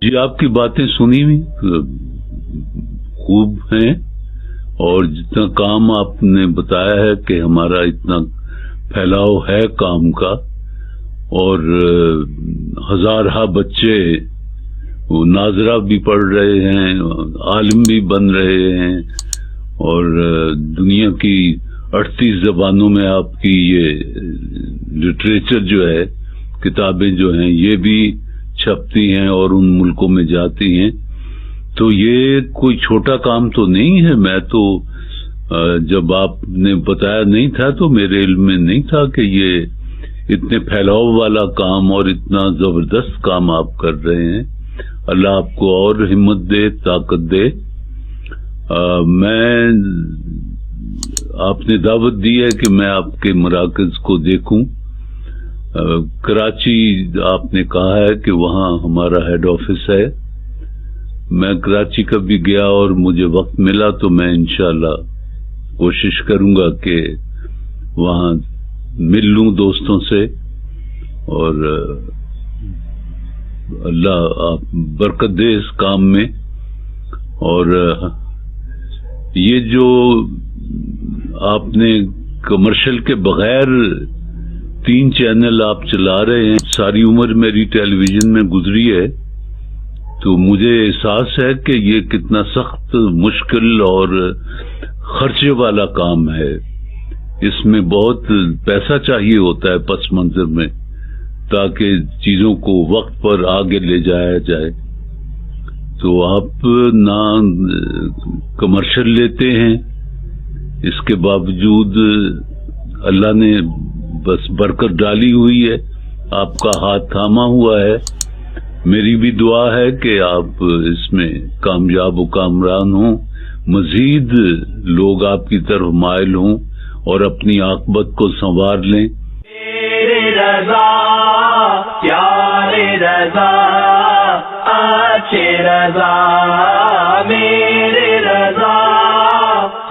جی آپ کی باتیں سنی ہوئی خوب ہیں، اور جتنا کام آپ نے بتایا ہے کہ ہمارا اتنا پھیلاؤ ہے کام کا، اور ہزارہ بچے ناظرہ بھی پڑھ رہے ہیں، عالم بھی بن رہے ہیں، اور دنیا کی 38 زبانوں میں آپ کی یہ لٹریچر جو ہے، کتابیں جو ہیں یہ بھی چھپتی ہیں اور ان ملکوں میں جاتی ہیں. تو یہ کوئی چھوٹا کام تو نہیں ہے. میں تو جب آپ نے بتایا نہیں تھا تو میرے علم میں نہیں تھا کہ یہ اتنے پھیلاؤ والا کام اور اتنا زبردست کام آپ کر رہے ہیں. اللہ آپ کو اور ہمت دے، طاقت دے. میں آپ نے دعوت دی ہے کہ میں آپ کے مراکز کو دیکھوں. کراچی آپ نے کہا ہے کہ وہاں ہمارا ہیڈ آفس ہے. میں کراچی کا بھی گیا اور مجھے وقت ملا تو میں انشاءاللہ کوشش کروں گا کہ وہاں مل لوں دوستوں سے، اور اللہ آپ برکت دے اس کام میں. اور یہ جو آپ نے کمرشل کے بغیر 3 چینل آپ چلا رہے ہیں، ساری عمر میری ٹیلی ویژن میں گزری ہے، تو مجھے احساس ہے کہ یہ کتنا سخت، مشکل اور خرچے والا کام ہے. اس میں بہت پیسہ چاہیے ہوتا ہے پس منظر میں، تاکہ چیزوں کو وقت پر آگے لے جایا جائے. تو آپ نہ کمرشل لیتے ہیں، اس کے باوجود اللہ نے بس برکت ڈالی ہوئی ہے، آپ کا ہاتھ تھاما ہوا ہے. میری بھی دعا ہے کہ آپ اس میں کامیاب و کامران ہوں، مزید لوگ آپ کی طرف مائل ہوں اور اپنی عاقبت کو سنوار لیں. تیرے رضا پیارے رضا اچھے رضا، میرے رضا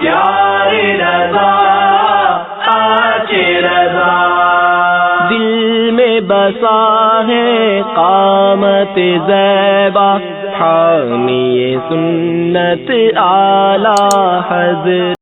پیارے رضا اچھے رضا. دل میں بسا ہے قامت زیبا، حامی سنت اعلی حضرت.